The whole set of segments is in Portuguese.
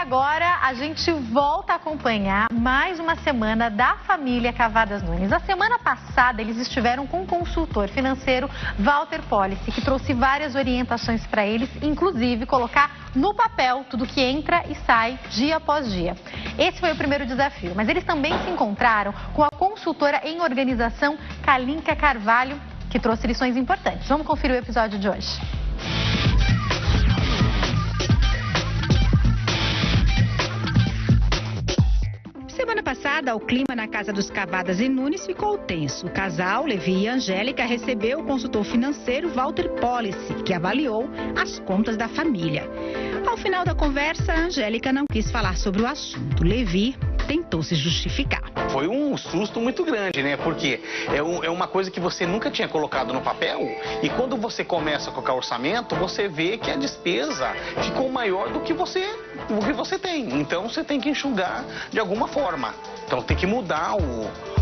agora a gente volta a acompanhar mais uma semana da família Cavadas Nunes. A semana passada eles estiveram com o consultor financeiro Walter Policy, que trouxe várias orientações para eles, inclusive colocar no papel tudo que entra e sai dia após dia. Esse foi o primeiro desafio, mas eles também se encontraram com a consultora em organização Kalinka Carvalho, que trouxe lições importantes. Vamos conferir o episódio de hoje. Semana passada, o clima na casa dos Cavadas e Nunes ficou tenso. O casal, Levi e Angélica, recebeu o consultor financeiro Walter Policy, que avaliou as contas da família. Ao final da conversa, a Angélica não quis falar sobre o assunto. Levi tentou se justificar. Foi um susto muito grande, né? Porque é uma coisa que você nunca tinha colocado no papel e quando você começa a colocar orçamento, você vê que a despesa ficou maior do que você tem. Então você tem que enxugar de alguma forma. Então tem que mudar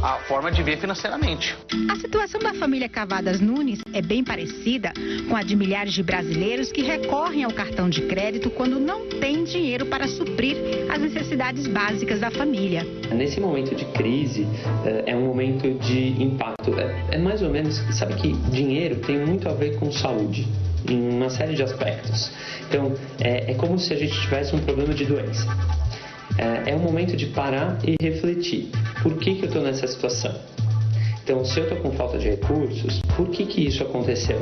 a forma de ver financeiramente. A situação da família Cavadas Nunes é bem parecida com a de milhares de brasileiros que recorrem ao cartão de crédito quando não têm dinheiro para suprir as necessidades básicas da família. Nesse momento de crise, é um momento de impacto. É mais ou menos, sabe que dinheiro tem muito a ver com saúde, em uma série de aspectos. Então, é como se a gente tivesse um problema de doença. É um momento de parar e refletir. Por que eu estou nessa situação? Então, se eu estou com falta de recursos, por que isso aconteceu?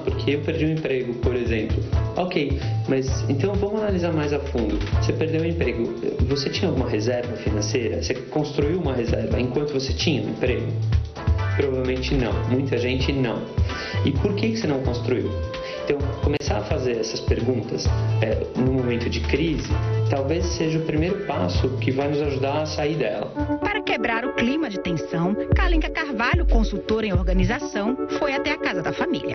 Porque eu perdi o emprego, por exemplo. Ok, mas então vamos analisar mais a fundo. Você perdeu o emprego, você tinha alguma reserva financeira? Você construiu uma reserva enquanto você tinha um emprego? Provavelmente não, muita gente não. E por que você não construiu? Então, começar a fazer essas perguntas no momento de crise, talvez seja o primeiro passo que vai nos ajudar a sair dela. Para quebrar o clima de tensão, Kalinka Carvalho, consultora em organização, foi até a casa da família.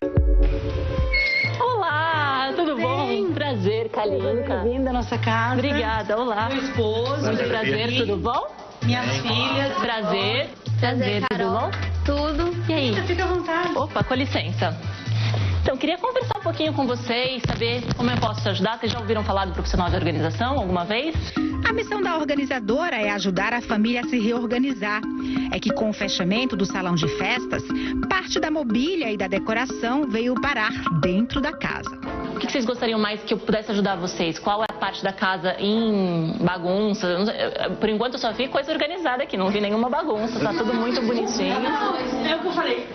Olá, tudo bom? Prazer, Kalinka. Bem-vinda à nossa casa. Obrigada, olá. Meu esposo. Muito prazer, tudo bom? Minhas filhas. Prazer. Prazer, tudo bom? Tudo. E aí? Fica à vontade. Opa, com licença. Então, queria conversar um pouquinho com vocês, saber como eu posso te ajudar. Vocês já ouviram falar do profissional de organização alguma vez? A missão da organizadora é ajudar a família a se reorganizar. É que com o fechamento do salão de festas, parte da mobília e da decoração veio parar dentro da casa. O que vocês gostariam mais que eu pudesse ajudar vocês? Qual é a parte da casa em bagunça? Por enquanto eu só vi coisa organizada aqui, não vi nenhuma bagunça, tá tudo muito bonitinho. É o que eu falei,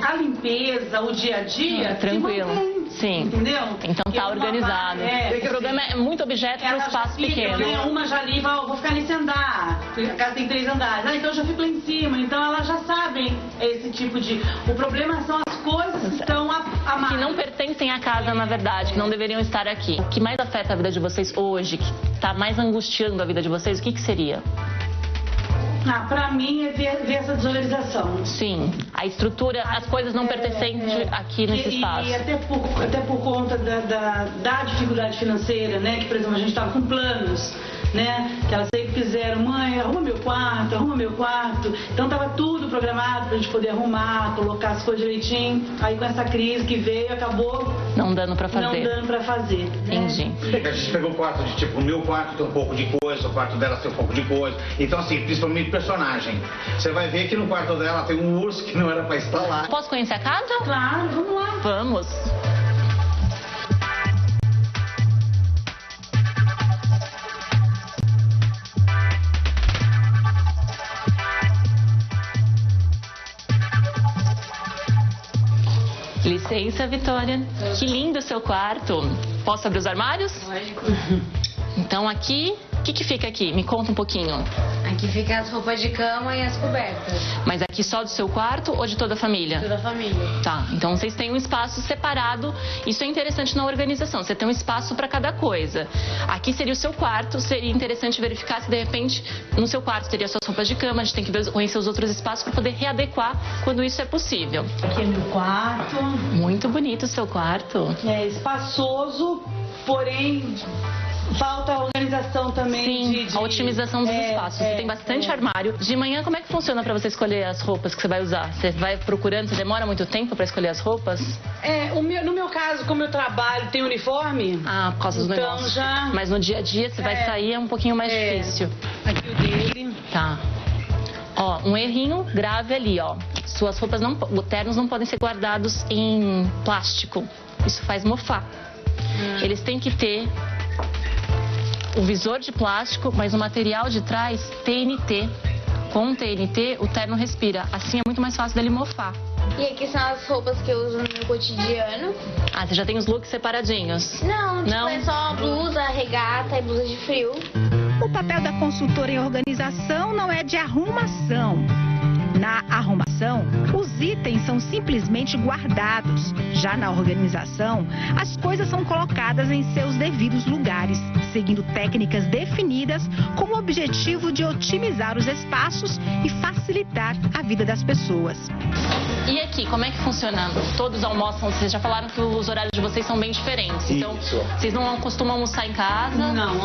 a limpeza, o dia a dia... Tranquilo. Sim. Entendeu? Então tá organizado. O problema é muito objeto para um espaço pequeno. Uma já limpa, vou ficar nesse andar. A casa tem 3 andares. Então eu já fico lá em cima. Então elas já sabem esse tipo de... O problema são as coisas que estão amadas. Que não pertencem à casa, na verdade, que não deveriam estar aqui. O que mais afeta a vida de vocês hoje, que está mais angustiando a vida de vocês, o que seria? Pra mim é ver essa desorganização. Sim, a estrutura, as coisas não pertencentes aqui nesse espaço. E até por conta da dificuldade financeira, né? Que, por exemplo, a gente estava com planos, né? Que elas sempre quiseram, mãe, arruma meu quarto. Então estava tudo programado para a gente poder arrumar, colocar as coisas direitinho. Aí com essa crise que veio, acabou não dando para fazer. Né? Entendi. A gente pegou o quarto de tipo, o meu quarto tem um pouco de coisa, o quarto dela tem um pouco de coisa. Então assim, principalmente personagem. Você vai ver que no quarto dela tem um urso que não era para estar lá. Posso conhecer a casa? Claro, vamos lá. Vamos. Licença, Vitória. Que lindo o seu quarto. Posso abrir os armários? Lógico. Então aqui, o que fica aqui? Me conta um pouquinho. Aqui fica as roupas de cama e as cobertas. Mas aqui só do seu quarto ou de toda a família? Toda a família. Tá, então vocês têm um espaço separado. Isso é interessante na organização. Você tem um espaço para cada coisa. Aqui seria o seu quarto. Seria interessante verificar se de repente no seu quarto teria suas roupas de cama. A gente tem que conhecer os outros espaços para poder readequar quando isso é possível. Aqui é meu quarto. Muito bonito o seu quarto. É espaçoso, porém falta a organização também. Sim, a otimização dos espaços. Você tem bastante armário. De manhã, como é que funciona para você escolher as roupas que você vai usar? Você vai procurando, você demora muito tempo para escolher as roupas? No meu caso, como eu trabalho, tem uniforme. Ah, por causa dos negócios. Já... Mas no dia a dia, você vai sair, é um pouquinho mais difícil. Aqui o dele. Tá. Ó, um errinho grave ali, ó. Suas roupas ternos não podem ser guardados em plástico. Isso faz mofar. Eles têm que ter o visor de plástico, mas o material de trás, TNT. Com TNT, o terno respira. Assim é muito mais fácil dele mofar. E aqui são as roupas que eu uso no meu cotidiano. Ah, você já tem os looks separadinhos? Não, é só blusa, regata e blusa de frio. O papel da consultora em organização não é de arrumação. Na arrumação, os itens são simplesmente guardados. Já na organização, as coisas são colocadas em seus devidos lugares, seguindo técnicas definidas com o objetivo de otimizar os espaços e facilitar a vida das pessoas. E aqui, como é que funciona? Todos almoçam, vocês já falaram que os horários de vocês são bem diferentes. Então, vocês não costumam almoçar em casa? Não,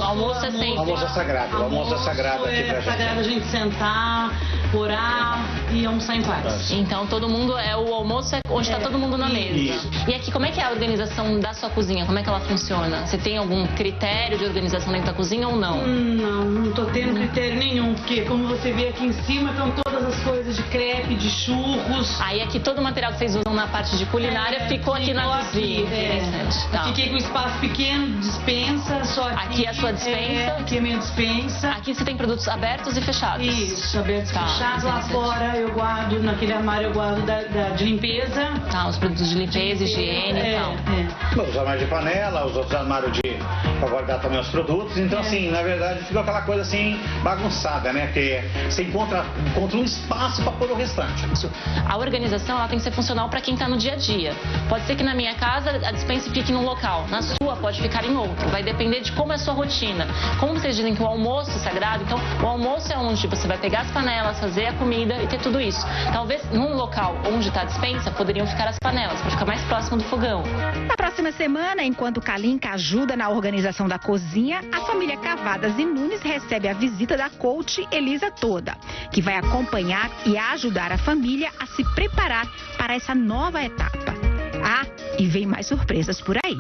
almoço é sempre. Almoço é sagrado, o almoço é sagrado aqui pra gente. É sagrado a gente sentar, orar e almoçar em paz. Então, todo mundo, o almoço é onde está todo mundo na mesa. Isso. E aqui, como é que é a organização da sua cozinha? Como é que ela funciona? Você tem algum critério de organização dentro da cozinha ou não? Não tô tendo critério nenhum, porque como você vê aqui em cima, estão todas as coisas de crepe, de churros. Aí aqui todo o material que vocês usam na parte de culinária ficou aqui na cozinha. Interessante. Tá. Fiquei com espaço pequeno, dispensa, só aqui. Aqui é a sua dispensa? Aqui é a minha dispensa. Aqui você tem produtos abertos e fechados? Isso, abertos e fechados. Lá fora eu guardo, naquele armário eu guardo de limpeza. Tá, os produtos de limpeza, higiene e tal. Os armários de panela, os outros armários para guardar também os produtos. Então, assim, na verdade, fica aquela coisa assim, bagunçada, né? Porque você encontra um espaço para pôr o restante. A organização, ela tem que ser funcional para quem está no dia a dia. Pode ser que na minha casa a despensa fique num local, na sua pode ficar em outro. Vai depender de como é a sua rotina. Como vocês dizem que o almoço é sagrado, então o almoço é onde você vai pegar as panelas, fazer a comida e ter tudo isso. Talvez num local onde está a despensa, poderiam ficar as panelas, para ficar mais próximo do fogão. Na próxima semana, enquanto Kalinka ajuda na organização da cozinha, a família Cavadas e Nunes recebe a visita da coach Elisa Toda, que vai acompanhar e ajudar a família a se preparar para essa nova etapa. Ah, e vem mais surpresas por aí.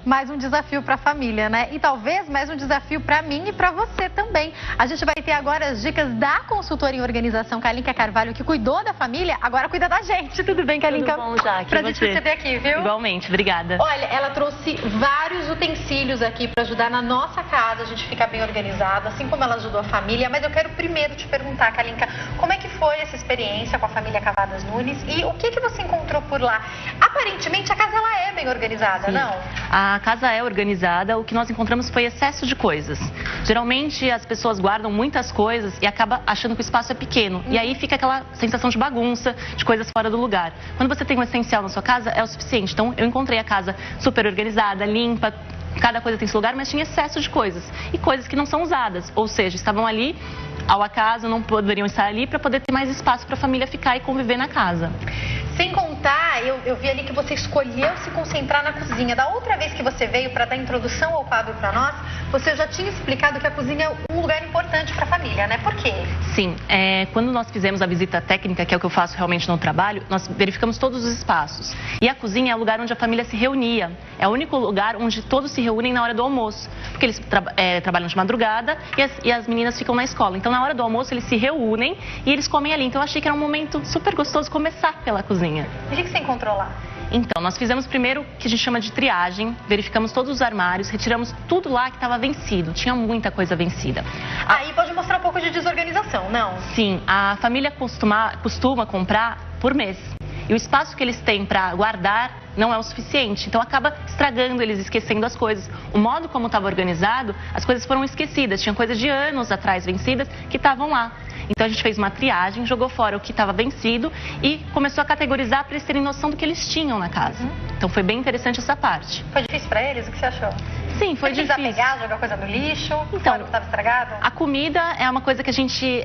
Mais um desafio para a família, né? E talvez mais um desafio para mim e para você também. A gente vai ter agora as dicas da consultora em organização, Kalinka Carvalho, que cuidou da família, agora cuida da gente. Tudo bem, Kalinka? Tudo bom, Jaque. Prazer te receber aqui, viu? Igualmente, obrigada. Olha, ela trouxe vários utensílios aqui para ajudar na nossa casa, a gente ficar bem organizado, assim como ela ajudou a família. Mas eu quero primeiro te perguntar, Kalinka, como é que foi essa experiência com a família Cavadas Nunes e o que você encontrou por lá? Aparentemente a casa ela é bem organizada, não? A casa é organizada, o que nós encontramos foi excesso de coisas. Geralmente as pessoas guardam muitas coisas e acabam achando que o espaço é pequeno. E aí fica aquela sensação de bagunça, de coisas fora do lugar. Quando você tem um essencial na sua casa, é o suficiente. Então eu encontrei a casa super organizada, limpa, cada coisa tem seu lugar, mas tinha excesso de coisas. E coisas que não são usadas, ou seja, estavam ali ao acaso, não poderiam estar ali para poder ter mais espaço para a família ficar e conviver na casa. Sem contar, eu vi ali que você escolheu se concentrar na cozinha. Da outra vez que você veio para dar introdução ao quadro para nós, você já tinha explicado que a cozinha é um lugar importante para a família, né? Por quê? Sim, quando nós fizemos a visita técnica, que é o que eu faço realmente no trabalho, nós verificamos todos os espaços. E a cozinha é o lugar onde a família se reunia. É o único lugar onde todos se reúnem na hora do almoço. Porque eles trabalham de madrugada e as meninas ficam na escola. Então, na hora do almoço, eles se reúnem e eles comem ali. Então, eu achei que era um momento super gostoso começar pela cozinha. E o que você encontrou lá? Então, nós fizemos primeiro o que a gente chama de triagem, verificamos todos os armários, retiramos tudo lá que estava vencido, tinha muita coisa vencida. Aí pode mostrar um pouco de desorganização, não? Sim, a família costuma comprar por mês. E o espaço que eles têm para guardar não é o suficiente. Então acaba estragando, eles esquecendo as coisas. O modo como estava organizado, as coisas foram esquecidas. Tinha coisas de anos atrás vencidas que estavam lá. Então a gente fez uma triagem, jogou fora o que estava vencido e começou a categorizar para eles terem noção do que eles tinham na casa. Então foi bem interessante essa parte. Foi difícil para eles? O que você achou? Sim, foi difícil. Desapegar, jogar coisa no lixo, então, fora o que estava estragado? A comida é uma coisa que a gente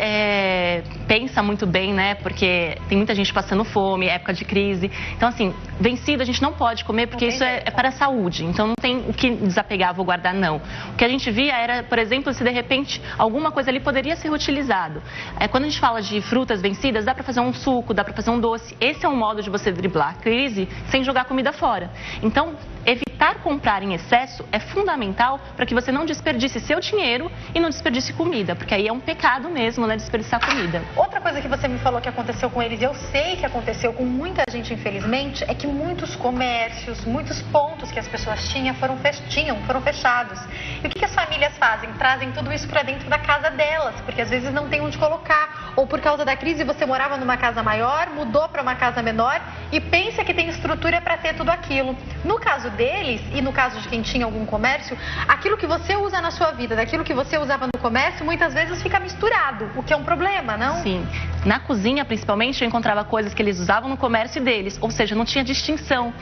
pensa muito bem, né? Porque tem muita gente passando fome, época de crise. Então, assim, vencido a gente não pode comer porque isso é para a saúde. Então, não tem o que desapegar, vou guardar, não. O que a gente via era, por exemplo, se de repente alguma coisa ali poderia ser reutilizado. Quando a gente fala de frutas vencidas, dá para fazer um suco, dá para fazer um doce. Esse é um modo de você driblar a crise sem jogar comida fora. Então, evitar comprar em excesso é fundamental para que você não desperdice seu dinheiro e não desperdice comida, porque aí é um pecado mesmo, né, desperdiçar comida. Outra coisa que você me falou que aconteceu com eles, eu sei que aconteceu com muita gente, infelizmente, é que muitos comércios, muitos pontos que as pessoas tinham foram fechados. E o que as famílias fazem? Trazem tudo isso para dentro da casa delas, porque às vezes não tem onde colocar. Ou por causa da crise você morava numa casa maior, mudou para uma casa menor e pensa que tem estrutura para ter tudo aquilo. No caso deles, e no caso de quem tinha algum comércio, aquilo que você usa na sua vida, daquilo que você usava no comércio, muitas vezes fica misturado, o que é um problema, não? Sim. Na cozinha, principalmente, eu encontrava coisas que eles usavam no comércio deles, ou seja, não tinha distinção.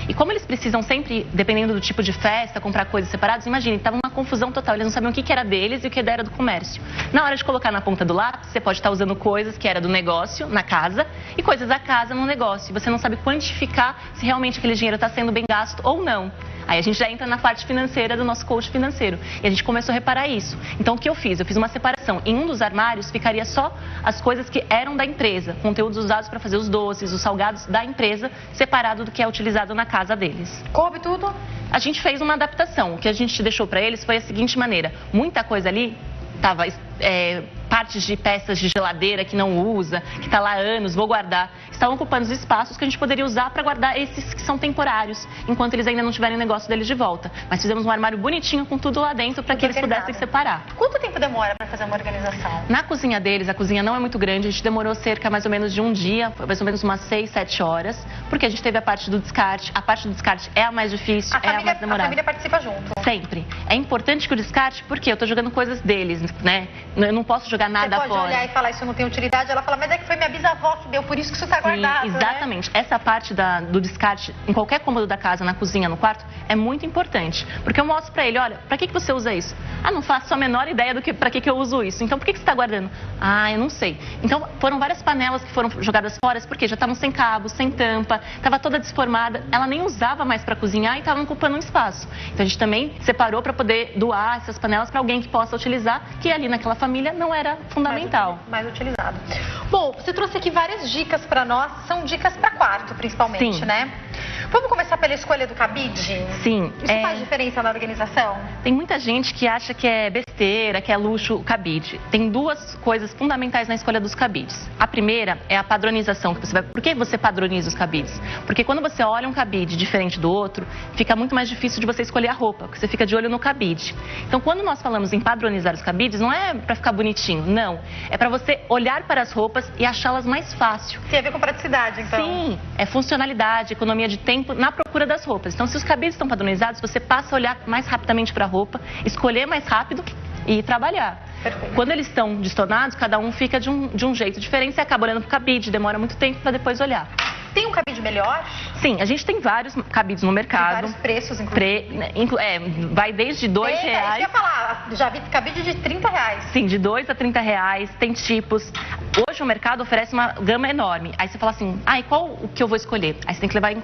E como eles precisam sempre, dependendo do tipo de festa, comprar coisas separadas, imagine, estava uma confusão total, eles não sabiam o que era deles e o que era do comércio. Na hora de colocar na ponta do lápis, você pode estar usando coisas que era do negócio, na casa, e coisas da casa no negócio. E você não sabe quantificar se realmente aquele dinheiro está sendo bem gasto ou não. Aí a gente já entra na parte financeira do nosso coach financeiro. E a gente começou a reparar isso. Então, o que eu fiz? Eu fiz uma separação. Em um dos armários ficaria só as coisas que eram da empresa, conteúdos usados para fazer os doces, os salgados da empresa, separado do que é utilizado na casa deles. Coube tudo? A gente fez uma adaptação. O que a gente deixou para eles foi a seguinte maneira. Muita coisa ali estava... partes de peças de geladeira que não usa, que está lá há anos, vou guardar, estavam ocupando os espaços que a gente poderia usar para guardar esses que são temporários, enquanto eles ainda não tiverem o negócio deles de volta. Mas fizemos um armário bonitinho com tudo lá dentro para que eles pudessem separar. Quanto tempo demora para fazer uma organização? Na cozinha deles, a cozinha não é muito grande, a gente demorou cerca mais ou menos de um dia, mais ou menos umas 6, 7 horas, porque a gente teve a parte do descarte. A parte do descarte é a mais difícil, é a mais demorada. A família participa junto? Sempre. É importante que o descarte, porque eu estou jogando coisas deles, né? Eu não posso jogar nada fora. Você pode olhar e falar, isso não tem utilidade, ela fala, mas é que foi minha bisavó que deu, por isso que isso está guardado. Exatamente. Né? Essa parte do descarte, em qualquer cômodo da casa, na cozinha, no quarto, é muito importante. Porque eu mostro pra ele, olha, pra que você usa isso? Ah, não faço a menor ideia do que pra que eu uso isso. Então, por que você está guardando? Ah, eu não sei. Então, foram várias panelas que foram jogadas fora, porque já estavam sem cabo, sem tampa, estava toda desformada, ela nem usava mais para cozinhar e estavam ocupando um espaço. Então, a gente também separou para poder doar essas panelas para alguém que possa utilizar, que ali naquela família não era fundamental. Mais utilizado. Bom, você trouxe aqui várias dicas para nós, são dicas para quarto, principalmente, Sim. né? Vamos começar pela escolha do cabide? Sim. Isso faz diferença na organização? Tem muita gente que acha que é besteira, que é luxo o cabide. Tem duas coisas fundamentais na escolha dos cabides. A primeira é a padronização. Por que você padroniza os cabides? Porque quando você olha um cabide diferente do outro, fica muito mais difícil de você escolher a roupa, porque você fica de olho no cabide. Então, quando nós falamos em padronizar os cabides, não é para ficar bonitinho, não. É para você olhar para as roupas e achá-las mais fácil. Tem a ver com praticidade, então? Sim, é funcionalidade, economia de tempo na procura das roupas. Então, se os cabides estão padronizados, você passa a olhar mais rapidamente para a roupa, escolher mais rápido e trabalhar. Perfeito. Quando eles estão destonados, cada um fica de um jeito diferente. Você acaba olhando para o cabide, demora muito tempo para depois olhar. Tem um cabide melhor? Sim, a gente tem vários cabides no mercado. Tem vários preços, inclusive. Vai desde R$2. Isso que eu ia falar, já vi cabide de R$30. Sim, de R$2 a R$30, tem tipos. Hoje o mercado oferece uma gama enorme. Aí você fala assim, e qual o que eu vou escolher? Aí você tem que levar em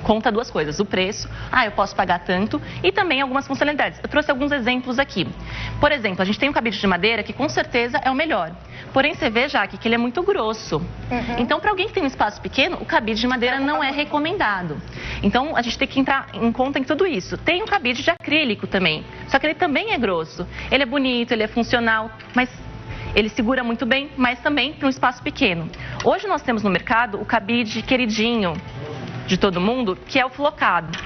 conta duas coisas, o preço, eu posso pagar tanto, e também algumas funcionalidades. Eu trouxe alguns exemplos aqui. Por exemplo, a gente tem um cabide de madeira que com certeza é o melhor. Porém, você vê, Jaque, que ele é muito grosso. Uhum. Então, para alguém que tem um espaço pequeno, o cabide de madeira não é recomendado. Então, a gente tem que entrar em conta em tudo isso. Tem um cabide de acrílico também, só que ele também é grosso. Ele é bonito, ele é funcional, mas ele segura muito bem, mas também para um espaço pequeno. Hoje nós temos no mercado o cabide queridinho de todo mundo, que é o flocado.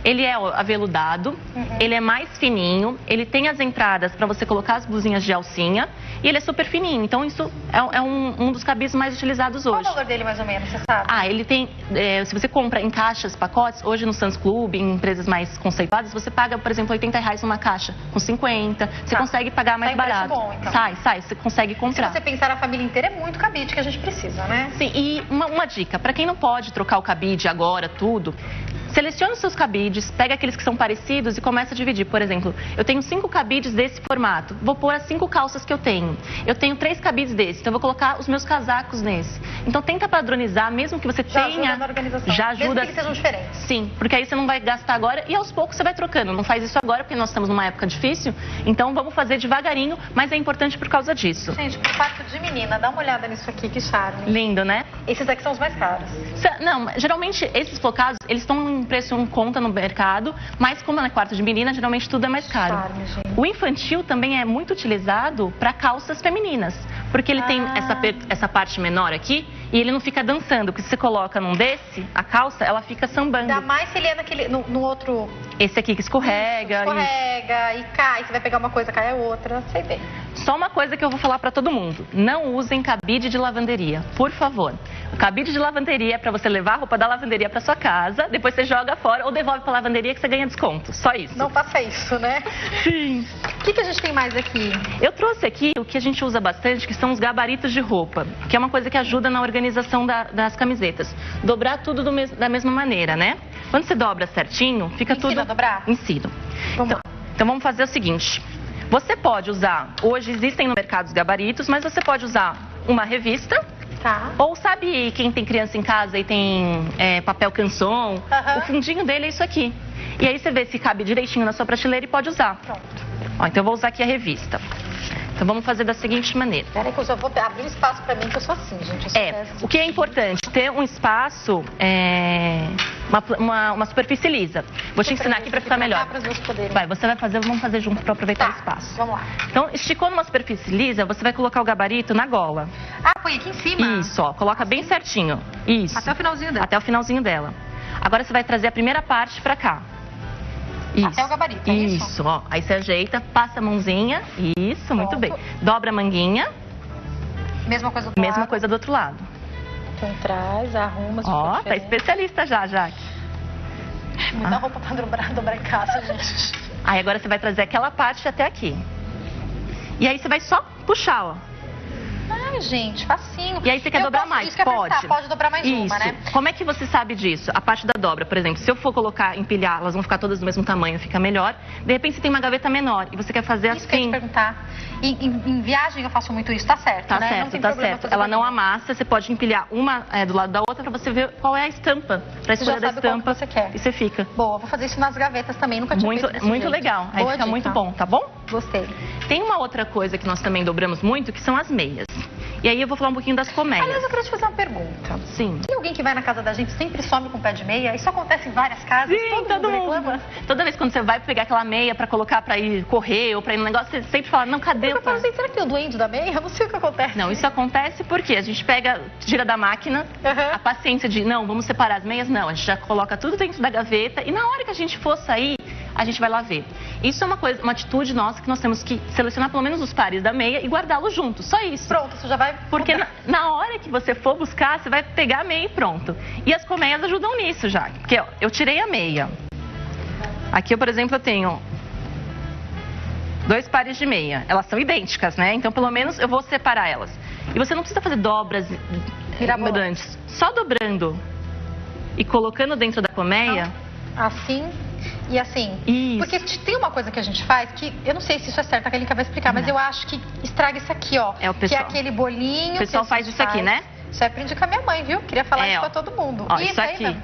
Ele é aveludado, ele é mais fininho, ele tem as entradas para você colocar as blusinhas de alcinha e ele é super fininho. Então, isso é um dos cabides mais utilizados hoje. Qual o valor dele, mais ou menos, você sabe? Ele tem, se você compra em caixas, pacotes, hoje no Sam's Club, em empresas mais conceituadas, você paga, por exemplo, R$80 numa caixa, com 50, você consegue pagar mais barato. Bom, então. Sai, você consegue comprar. Se você pensar na família inteira, é muito cabide que a gente precisa, né? Sim, e uma dica, para quem não pode trocar o cabide agora, tudo, Selecione os seus cabides, pega aqueles que são parecidos e começa a dividir. Por exemplo, eu tenho 5 cabides desse formato, vou pôr as 5 calças que eu tenho. Eu tenho 3 cabides desse, então eu vou colocar os meus casacos nesse. Então tenta padronizar, mesmo que você tenha... ajuda na organização. Já ajuda. Mesmo que eles sejam diferentes. Sim, porque aí você não vai gastar agora e aos poucos você vai trocando. Não faz isso agora porque nós estamos numa época difícil, então vamos fazer devagarinho, mas é importante por causa disso. Gente, pro quarto de menina, dá uma olhada nisso aqui, que charme. Lindo, né? Esses aqui são os mais caros. Não, geralmente esses flocados, eles estão em preço em conta no mercado, mas como é quarto de menina, geralmente tudo é mais caro. Charme, gente. O infantil também é muito utilizado para calças femininas, porque ele tem essa parte menor aqui e ele não fica dançando, porque se você coloca num desse, a calça, ela fica sambando. Ainda mais se ele é no outro... Esse aqui que escorrega. Escorrega e cai, você vai pegar uma coisa, cai a outra, sei bem. Só uma coisa que eu vou falar para todo mundo, não usem cabide de lavanderia, por favor. O cabide de lavanderia é para você levar a roupa da lavanderia para sua casa, depois você joga fora ou devolve para a lavanderia que você ganha desconto, só isso. Não faça isso, né? Sim. O que a gente tem mais aqui? Eu trouxe aqui o que a gente usa bastante, que são os gabaritos de roupa, que é uma coisa que ajuda na organização das camisetas. Dobrar tudo da mesma maneira, né? Quando você dobra certinho, fica tudo... Ensina a dobrar? Ensino. Então vamos fazer o seguinte. Você pode usar, hoje existem no mercado os gabaritos, mas você pode usar uma revista. Tá. Ou sabe quem tem criança em casa e tem papel canson? O fundinho dele é isso aqui. E aí você vê se cabe direitinho na sua prateleira e pode usar. Pronto. Ó, então eu vou usar aqui a revista. Então vamos fazer da seguinte maneira. Peraí que eu já vou abrir um espaço pra mim, que eu sou assim, gente. O que é importante? Ter um espaço, uma superfície lisa. Vou te ensinar aqui pra ficar melhor. Vai, você vai fazer, vamos fazer junto pra aproveitar o espaço. Vamos lá. Então, esticou numa superfície lisa, você vai colocar o gabarito na gola. Ah, põe aqui em cima? Isso, ó, coloca bem certinho. Isso. Até o finalzinho dela. Até o finalzinho dela. Agora você vai trazer a primeira parte pra cá. Isso. Até o gabarito, é isso? Isso, ó. Aí você ajeita, passa a mãozinha. Isso, muito bem. Dobra a manguinha. Mesma coisa do outro lado. Mesma coisa do outro lado. Então traz, arruma. Ó, tá especialista já, Jaque. Muita roupa pra dobrar em casa, gente. Aí agora você vai trazer aquela parte até aqui. E aí você vai só puxar, ó. Ai, gente, facinho. E aí você quer dobrar mais? Pode. Pode dobrar mais uma, né? Como é que você sabe disso? A parte da dobra, por exemplo, se eu for colocar, empilhar, elas vão ficar todas do mesmo tamanho, fica melhor. De repente você tem uma gaveta menor e você quer fazer isso assim. Isso que eu ia te perguntar. Em viagem eu faço muito isso, tá certo, tá né? Certo, não tem tá problema certo. Ela não amassa, você pode empilhar uma do lado da outra pra você ver qual é a estampa. Pra escolher a estampa você quer. E você fica. Boa, vou fazer isso nas gavetas também, nunca tinha feito desse Muito jeito. legal, aí Boa fica dica. muito bom, tá bom? Gostei. Tem uma outra coisa que nós também dobramos muito, que são as meias. E aí eu vou falar um pouquinho das colmeias. Aliás, eu queria te fazer uma pergunta. Sim. Tem alguém que vai na casa da gente sempre some com pé de meia? Isso acontece em várias casas? Sim, todo mundo reclama. Toda vez quando você vai pegar aquela meia pra colocar pra ir correr ou pra ir no negócio, você sempre fala, não, cadê? Eu falo assim, será que tem o doente da meia? Eu não sei o que acontece. Não, isso acontece porque a gente pega, tira da máquina, a paciência de, não, vamos separar as meias, não. A gente já coloca tudo dentro da gaveta e na hora que a gente for sair, a gente vai lá ver. Isso é uma atitude nossa que nós temos que selecionar pelo menos os pares da meia e guardá-los juntos, só isso. Pronto, isso já vai... Porque na hora que você for buscar, você vai pegar a meia e pronto. E as colmeias ajudam nisso já, porque ó, eu tirei a meia. Aqui, por exemplo, eu tenho 2 pares de meia. Elas são idênticas, né? Então, pelo menos, eu vou separar elas. E você não precisa fazer dobras mirabolantes. Só dobrando e colocando dentro da colmeia. Assim e assim. Isso. Porque tem uma coisa que a gente faz que, eu não sei se isso é certo, a Kalinka vai explicar, mas eu acho que estraga isso aqui, ó. É o pessoal. Que é aquele bolinho. O pessoal faz isso aqui, né? Isso aí aprendi com a minha mãe, viu? Queria falar isso pra todo mundo. Ó, isso aqui. Aí,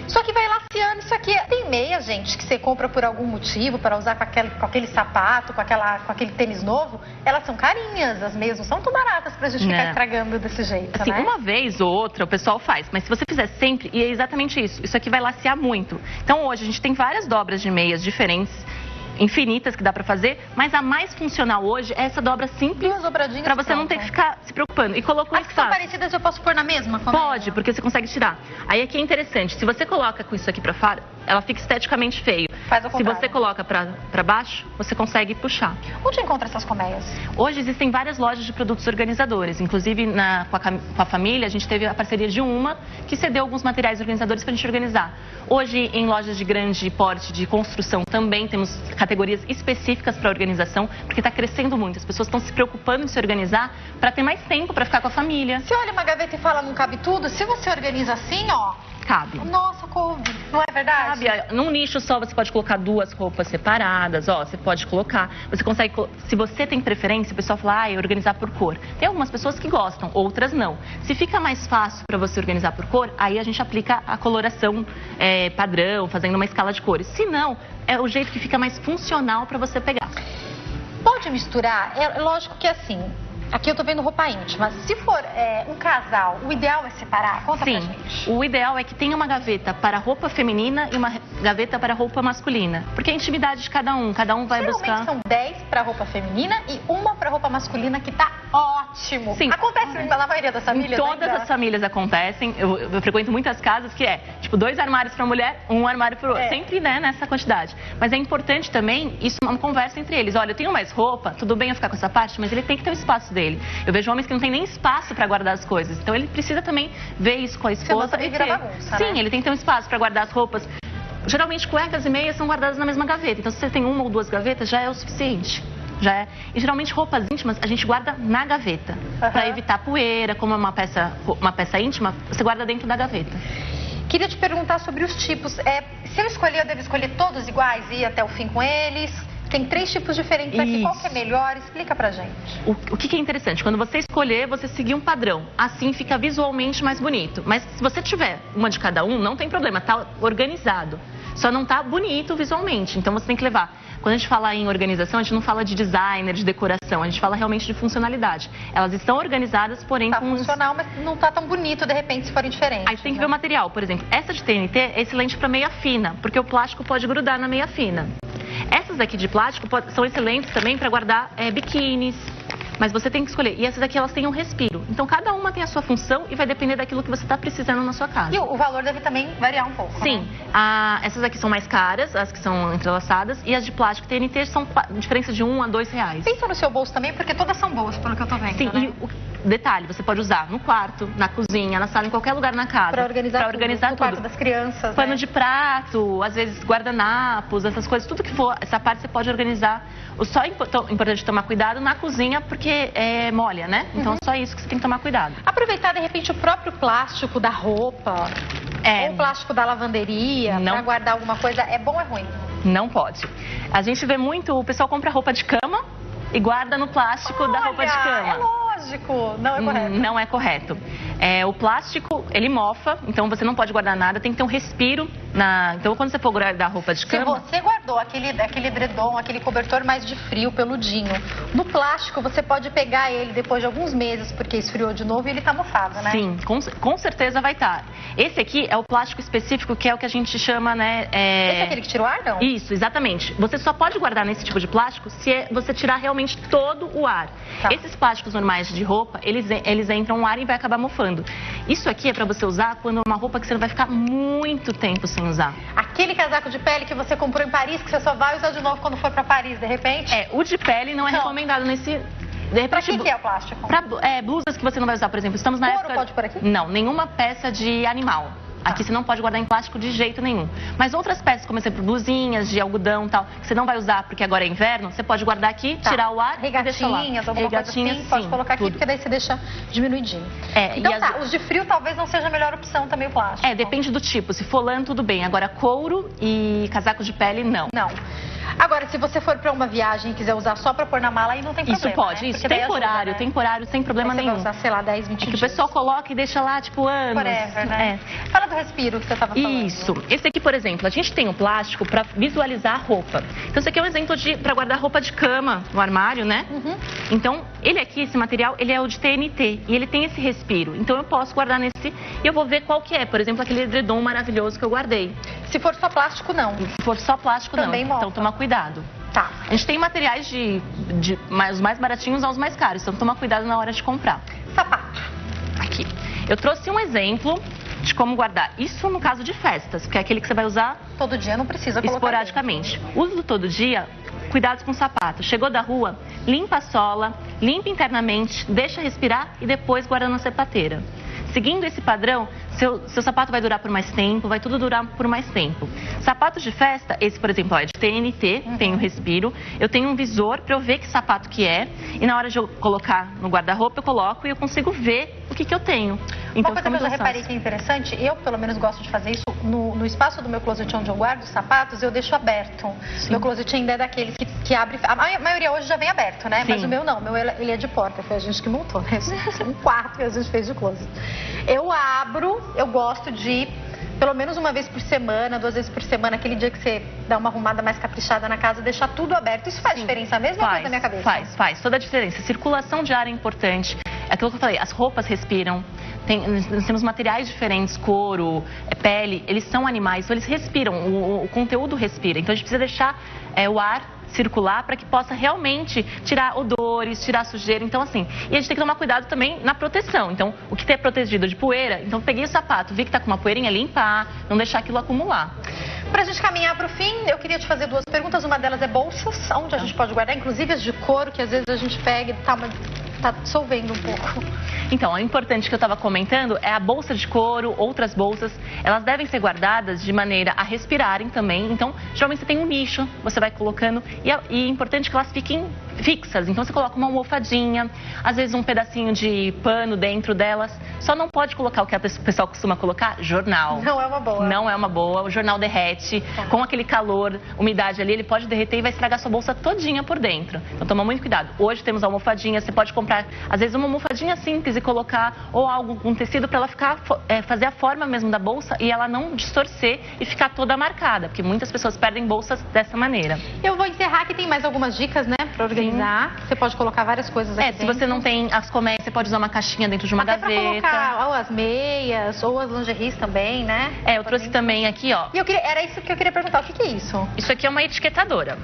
isso aqui vai laceando, isso aqui. Tem meia, gente, que você compra por algum motivo, para usar com aquele sapato, com aquele tênis novo. Elas são carinhas, as meias não são tão baratas pra gente ficar estragando desse jeito, assim, né? Uma vez ou outra o pessoal faz, mas se você fizer sempre, e é exatamente isso. Isso aqui vai lacear muito. Então hoje a gente tem várias dobras de meias diferentes, infinitas que dá pra fazer, mas a mais funcional hoje é essa dobra simples, pra você não ter que ficar se preocupando. E colocou as que são parecidas eu posso pôr na mesma? Pode, porque você consegue tirar. Aí aqui é interessante, se você coloca com isso aqui pra fora, ela fica esteticamente feio. Faz ao contrário. Se você coloca pra baixo, você consegue puxar. Onde encontra essas colmeias? Hoje existem várias lojas de produtos organizadores, inclusive com a família, a gente teve a parceria de uma que cedeu alguns materiais organizadores pra gente organizar. Hoje, em lojas de grande porte de construção, também temos categorias específicas para organização, porque está crescendo muito. As pessoas estão se preocupando em se organizar para ter mais tempo para ficar com a família. Você olha uma gaveta e fala, não cabe tudo? Se você organiza assim, ó, Cabe. Nossa, couve. Não é verdade? Cabe. Num nicho só você pode colocar 2 roupas separadas, ó, você pode colocar. Você consegue, se você tem preferência, o pessoal fala, organizar por cor. Tem algumas pessoas que gostam, outras não. Se fica mais fácil para você organizar por cor, aí a gente aplica a coloração padrão, fazendo uma escala de cores. Se não, é o jeito que fica mais funcional para você pegar. Pode misturar? É lógico que assim, aqui eu tô vendo roupa íntima. Se for um casal, o ideal é separar? Conta pra gente. O ideal é que tenha uma gaveta para roupa feminina e uma gaveta para roupa masculina. Porque é a intimidade de cada um vai buscar... são 10 para roupa feminina e uma para roupa masculina, que tá ótimo. Sim. Acontece na maioria das famílias? Em todas as famílias acontecem. Eu frequento muitas casas que tipo 2 armários para mulher, 1 armário para o outro. Sempre, né, nessa quantidade. Mas é importante também, isso é uma conversa entre eles. Olha, eu tenho mais roupa, tudo bem eu ficar com essa parte, mas ele tem que ter o espaço dele. Eu vejo homens que não tem nem espaço para guardar as coisas. Então ele precisa também ver isso com a esposa. E vira bagunça, Sim, ele tem que ter um espaço para guardar as roupas. Geralmente cuecas e meias são guardadas na mesma gaveta. Então se você tem 1 ou 2 gavetas, já é o suficiente. E geralmente roupas íntimas a gente guarda na gaveta. Para evitar poeira, como é uma peça íntima, você guarda dentro da gaveta. Queria te perguntar sobre os tipos. Se eu escolher, eu devo escolher todos iguais e ir até o fim com eles? Tem 3 tipos diferentes aqui. Qual que é melhor? Explica pra gente. O que é interessante? Quando você escolher, você seguir um padrão. Assim fica visualmente mais bonito. Mas se você tiver uma de cada um, não tem problema. Tá organizado. Só não tá bonito visualmente. Então você tem que levar. Quando a gente fala em organização, a gente não fala de designer, de decoração. A gente fala realmente de funcionalidade. Elas estão organizadas, porém tá funcional, mas não tá tão bonito de repente se forem diferentes. Aí você tem que ver o material. Por exemplo, essa de TNT é excelente para meia fina, porque o plástico pode grudar na meia fina. Essas aqui de plástico são excelentes também para guardar biquínis, mas você tem que escolher. E essas aqui, elas têm um respiro. Então, cada uma tem a sua função e vai depender daquilo que você está precisando na sua casa. E o valor deve também variar um pouco, Sim. Né? Essas aqui são mais caras, as que são entrelaçadas, e as de plástico TNT são diferença de R$1 a R$2. Pensa no seu bolso também, porque todas são boas, pelo que eu tô vendo, Sim, né? e detalhe, você pode usar no quarto, na cozinha, na sala, em qualquer lugar na casa. Para organizar tudo. No quarto das crianças, Pano de prato, às vezes guardanapos, essas coisas, tudo que for, essa parte você pode organizar. Só é importante tomar cuidado na cozinha, porque molha, né? Então, só isso que você tem que tomar cuidado. Aproveitar, de repente, o próprio plástico da roupa, ou o plástico da lavanderia, para guardar alguma coisa, é bom ou é ruim? Não pode. A gente vê muito, o pessoal compra roupa de cama e guarda no plástico da roupa de cama. É lógico, não é correto. Não é correto. O plástico, ele mofa, então você não pode guardar nada, tem que ter um respiro. Então, quando você for guardar roupa de cama... Se você guardou aquele edredom, aquele cobertor mais de frio, peludinho, no plástico você pode pegar ele depois de alguns meses, porque esfriou de novo e ele tá mofado, né? Sim, com certeza vai estar. Esse aqui é o plástico específico, que é o que a gente chama, né... Esse é aquele que tira o ar, não? Isso, exatamente. Você só pode guardar nesse tipo de plástico se você tirar realmente todo o ar. Tá. Esses plásticos normais de roupa, eles entram no ar e vai acabar mofando. Isso aqui é para você usar quando é uma roupa que você não vai ficar muito tempo sem usar. Aquele casaco de pele que você comprou em Paris, que você só vai usar de novo quando for para Paris, de repente? O de pele não é recomendado nesse... De repente, pra que é o plástico? Para blusas que você não vai usar, por exemplo. Estamos na época... pode por aqui? Não, nenhuma peça de animal. Aqui você não pode guardar em plástico de jeito nenhum. Mas outras peças, como exemplo, blusinhas de algodão e tal, que você não vai usar porque agora é inverno, você pode guardar aqui, tirar o ar e deixar lá. Alguma coisa assim, pode colocar aqui, porque daí você deixa diminuidinho. Então os de frio talvez não seja a melhor opção também o plástico. Depende do tipo. Se for lã, tudo bem. Agora couro e casaco de pele, não. Não. Agora, se você for para uma viagem e quiser usar só para pôr na mala, aí não tem problema. Isso pode, né? Isso. Temporário, sem problema nenhum. Você vai usar, sei lá, 10, 20 dias. O pessoal coloca e deixa lá, tipo, anos. Forever, né? Fala do respiro que você estava falando. Isso. Esse aqui, por exemplo, a gente tem um plástico para visualizar a roupa. Então, esse aqui é um exemplo para guardar roupa de cama no armário, né? Então, ele aqui, esse material, ele é o de TNT. E ele tem esse respiro. Então, eu posso guardar nesse... E eu vou ver qual que é. Por exemplo, aquele edredom maravilhoso que eu guardei. Se for só plástico, não. Se for só plástico, também não. Então, toma cuidado. Tá. A gente tem materiais os mais baratinhos aos mais caros, então toma cuidado na hora de comprar. Sapato. Aqui. Eu trouxe um exemplo de como guardar. Isso no caso de festas, porque é aquele que você vai usar... Todo dia não precisa colocar esporadicamente. Uso todo dia, cuidados com o sapato. Chegou da rua, limpa a sola, limpa internamente, deixa respirar e depois guarda na sapateira. Seguindo esse padrão, seu sapato vai durar por mais tempo, vai tudo durar por mais tempo. Sapatos de festa, esse, por exemplo, é de TNT, tem um respiro. Eu tenho um visor para eu ver que sapato que é. E na hora de eu colocar no guarda-roupa, eu coloco e eu consigo ver o que eu tenho. Uma coisa que eu já reparei que é interessante, eu pelo menos gosto de fazer isso, no espaço do meu closet onde eu guardo os sapatos, eu deixo aberto. Sim. Meu closet ainda é daqueles que abre, a maioria hoje já vem aberto, né? Sim. Mas o meu não, ele é de porta, foi a gente que montou, né? Um quarto que a gente fez de closet. Eu abro, eu gosto de pelo menos uma vez por semana, 2 vezes por semana, aquele dia que você dá uma arrumada mais caprichada na casa, deixar tudo aberto. Isso faz diferença mesmo? Faz, coisa na minha cabeça? Faz toda a diferença. Circulação de ar é importante. É aquilo que eu falei, as roupas respiram. Nós temos materiais diferentes, couro, pele, eles são animais, então eles respiram, o conteúdo respira. Então a gente precisa deixar o ar circular para que possa realmente tirar odores, tirar sujeira. Então, assim, e a gente tem que tomar cuidado também na proteção. Então, o que é protegido de poeira, então peguei o sapato, vi que tá com uma poeirinha, limpar, não deixar aquilo acumular. Pra gente caminhar pro fim, eu queria te fazer 2 perguntas. Uma delas é bolsas, onde a gente pode guardar, inclusive as de couro, que às vezes a gente pega e tá dissolvendo um pouco. Então, o importante que eu estava comentando é a bolsa de couro, outras bolsas, elas devem ser guardadas de maneira a respirarem também. Então, geralmente você tem um nicho, você vai colocando, e é importante que elas fiquem fixas. Então, você coloca uma almofadinha, às vezes um pedacinho de pano dentro delas. Só não pode colocar o que a pessoa costuma colocar, jornal. Não é uma boa. Não é uma boa. O jornal derrete, com aquele calor, umidade ali, ele pode derreter e vai estragar sua bolsa todinha por dentro. Então, toma muito cuidado. Hoje temos almofadinha, você pode comprar, às vezes, uma almofadinha simples e colocar, ou algo, um tecido para ela ficar, fazer a forma mesmo da bolsa e ela não distorcer e ficar toda marcada, porque muitas pessoas perdem bolsas dessa maneira. Eu vou encerrar, que tem mais algumas dicas, né, para organizar. Sim. Você pode colocar várias coisas aqui se você não tem as colmeias, você pode usar uma caixinha dentro de uma gaveta. Pra colocar ou as meias, ou as lingeries também, né? Eu trouxe também aqui, ó. E era isso que eu queria perguntar, o que é isso? Isso aqui é uma etiquetadora.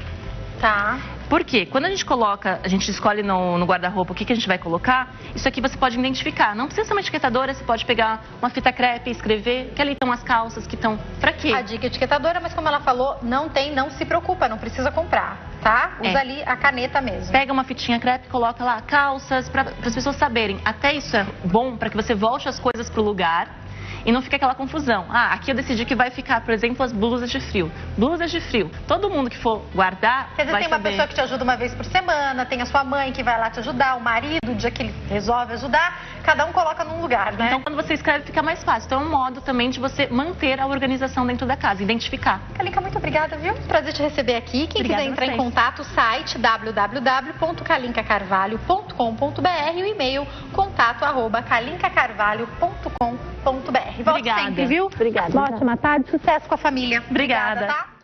Tá. Por quê? Quando a gente coloca, a gente escolhe no guarda-roupa o que a gente vai colocar, isso aqui você pode identificar. Não precisa ser uma etiquetadora, você pode pegar uma fita crepe e escrever que ali estão as calças que estão... Pra quê? A dica é etiquetadora, mas como ela falou, não se preocupa, não precisa comprar, tá? Usa ali a caneta mesmo. Pega uma fitinha crepe, coloca lá calças, para as pessoas saberem. Até isso é bom para que você volte as coisas pro lugar. E não fica aquela confusão. Aqui eu decidi que vai ficar, por exemplo, as blusas de frio. Blusas de frio. Todo mundo que for guardar, quer dizer, tem uma pessoa que te ajuda uma vez por semana, tem a sua mãe que vai lá te ajudar, o marido, o dia que ele resolve ajudar, cada um coloca num lugar, né? Então, quando você escreve, fica mais fácil. Então, é um modo também de você manter a organização dentro da casa, identificar. Kalinka, muito obrigada, viu? Prazer te receber aqui. Quem quiser entrar em contato, o site www.kalinkacarvalho.com.br e o e-mail contato@kalinkacarvalho.com.br. Volte sempre, viu? Obrigada. Uma ótima tarde, sucesso com a família. Obrigada, tá?